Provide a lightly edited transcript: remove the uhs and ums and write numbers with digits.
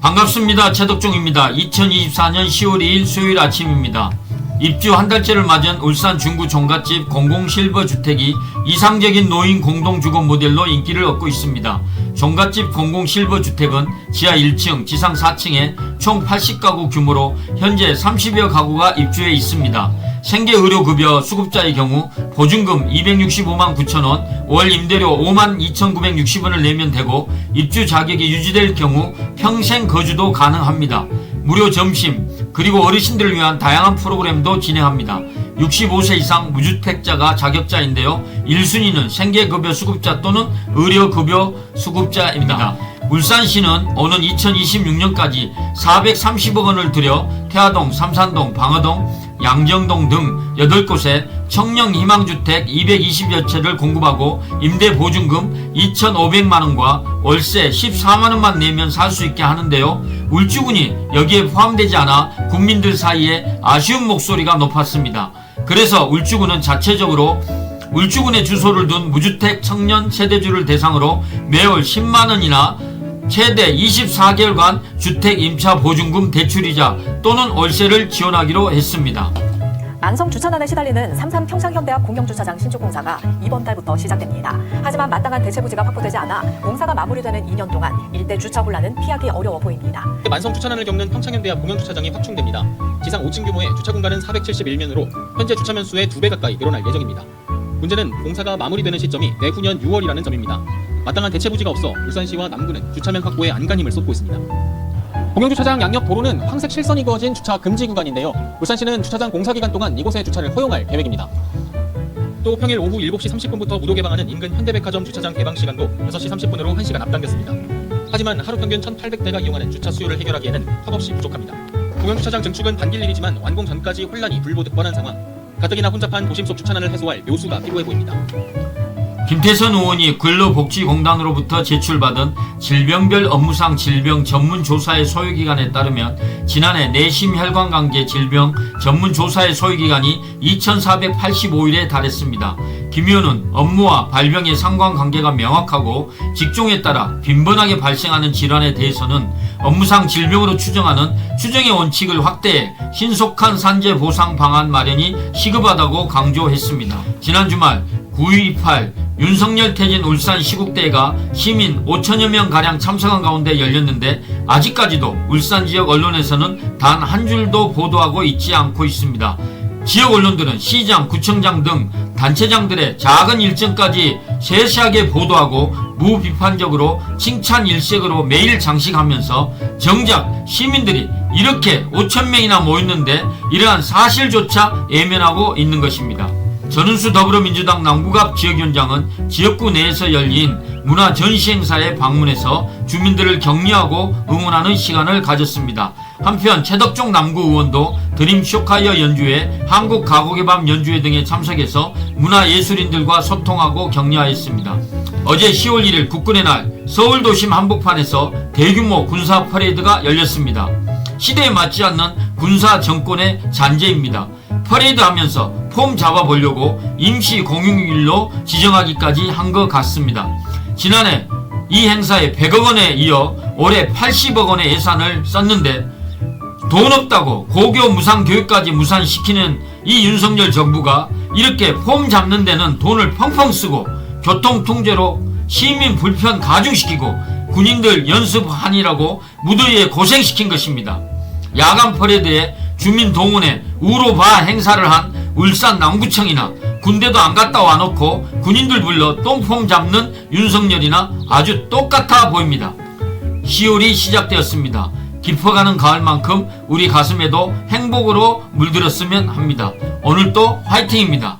반갑습니다. 최덕종입니다. 2024년 10월 2일 수요일 아침입니다. 입주 한 달째를 맞은 울산 중구 종갓집 공공실버주택이 이상적인 노인 공동주거 모델로 인기를 얻고 있습니다. 종갓집 공공실버주택은 지하 1층, 지상 4층에 총 80가구 규모로 현재 30여 가구가 입주해 있습니다. 생계의료급여 수급자의 경우 보증금 265만 9천원, 월 임대료 5만 2,960원을 내면 되고 입주 자격이 유지될 경우 평생 거주도 가능합니다. 무료 점심 그리고 어르신들을 위한 다양한 프로그램도 진행합니다. 65세 이상 무주택자가 자격자인데요. 1순위는 생계급여 수급자 또는 의료급여 수급자입니다. 울산시는 오는 2026년까지 430억 원을 들여 태화동, 삼산동, 방어동, 양정동 등 8곳에 청년희망주택 220여 채를 공급하고 임대보증금 2,500만원과 월세 14만원만 내면 살 수 있게 하는데요. 울주군이 여기에 포함되지 않아 국민들 사이에 아쉬운 목소리가 높았습니다. 그래서 울주군은 자체적으로 울주군에 주소를 둔 무주택 청년 세대주를 대상으로 매월 10만원이나 최대 24개월간 주택 임차 보증금 대출이자 또는 월세를 지원하기로 했습니다. 만성 주차난에 시달리는 삼산 평창현대학 공영주차장 신축 공사가 이번 달부터 시작됩니다. 하지만 마땅한 대체 부지가 확보되지 않아 공사가 마무리되는 2년 동안 일대 주차 혼란은 피하기 어려워 보입니다. 만성 주차난을 겪는 평창현대학 공영주차장이 확충됩니다. 지상 5층 규모의 주차 공간은 471면으로 현재 주차면 수의 2배 가까이 늘어날 예정입니다. 문제는 공사가 마무리되는 시점이 내후년 6월이라는 점입니다. 마땅한 대체 부지가 없어 울산시와 남구는 주차면 확보에 안간힘을 쏟고 있습니다. 공영주차장 양옆 도로는 황색 실선이 그어진 주차 금지 구간인데요. 울산시는 주차장 공사 기간 동안 이곳에 주차를 허용할 계획입니다. 또 평일 오후 7시 30분부터 무도 개방하는 인근 현대백화점 주차장 개방 시간도 6시 30분으로 1시간 앞당겼습니다. 하지만 하루 평균 1,800대가 이용하는 주차 수요를 해결하기에는 턱없이 부족합니다. 공영주차장 증축은 반길 일이지만 완공 전까지 혼란이 불보듯 뻔한 상황. 가뜩이나 혼잡한 도심 속 주차난을 해소할 묘수가 필요해 보입니다. 김태선 의원이 근로복지공단으로부터 제출받은 질병별 업무상 질병 전문조사의 소요기간에 따르면 지난해 내심 혈관관계 질병 전문조사의 소요기간이 2,485일에 달했습니다. 김 의원은 업무와 발병의 상관관계가 명확하고 직종에 따라 빈번하게 발생하는 질환에 대해서는 업무상 질병으로 추정하는 추정의 원칙을 확대해 신속한 산재 보상 방안 마련이 시급하다고 강조했습니다. 지난 주말 9.28 윤석열 퇴진 울산 시국대회가 시민 5천여 명가량 참석한 가운데 열렸는데 아직까지도 울산 지역 언론에서는 단 한 줄도 보도하고 있지 않고 있습니다. 지역 언론들은 시장, 구청장 등 단체장들의 작은 일정까지 세세하게 보도하고 무비판적으로 칭찬 일색으로 매일 장식하면서 정작 시민들이 이렇게 5천명이나 모였는데 이러한 사실조차 외면하고 있는 것입니다. 전은수 더불어민주당 남구갑 지역위원장은 지역구 내에서 열린 문화 전시행사에 방문해서 주민들을 격려하고 응원하는 시간을 가졌습니다. 한편 최덕종 남구 의원도 드림 쇼카이어 연주회, 한국 가곡의 밤 연주회 등에 참석해서 문화예술인들과 소통하고 격려했습니다. 어제 10월 1일 국군의 날 서울 도심 한복판에서 대규모 군사 퍼레이드가 열렸습니다. 시대에 맞지 않는 군사 정권의 잔재입니다. 퍼레이드 하면서 폼 잡아보려고 임시 공휴일로 지정하기까지 한 것 같습니다. 지난해 이 행사에 100억 원에 이어 올해 80억 원의 예산을 썼는데 돈 없다고 고교 무상교육까지 무산시키는 이 윤석열 정부가 이렇게 폼 잡는 데는 돈을 펑펑 쓰고 교통통제로 시민 불편 가중시키고 군인들 연습하니라고 무더위에 고생시킨 것입니다. 야간 퍼레이드에 주민 동원에 우로바 행사를 한 울산 남구청이나 군대도 안 갔다 와놓고 군인들 불러 똥폼 잡는 윤석열이나 아주 똑같아 보입니다. 10월이 시작되었습니다. 깊어가는 가을만큼 우리 가슴에도 행복으로 물들었으면 합니다. 오늘도 화이팅입니다.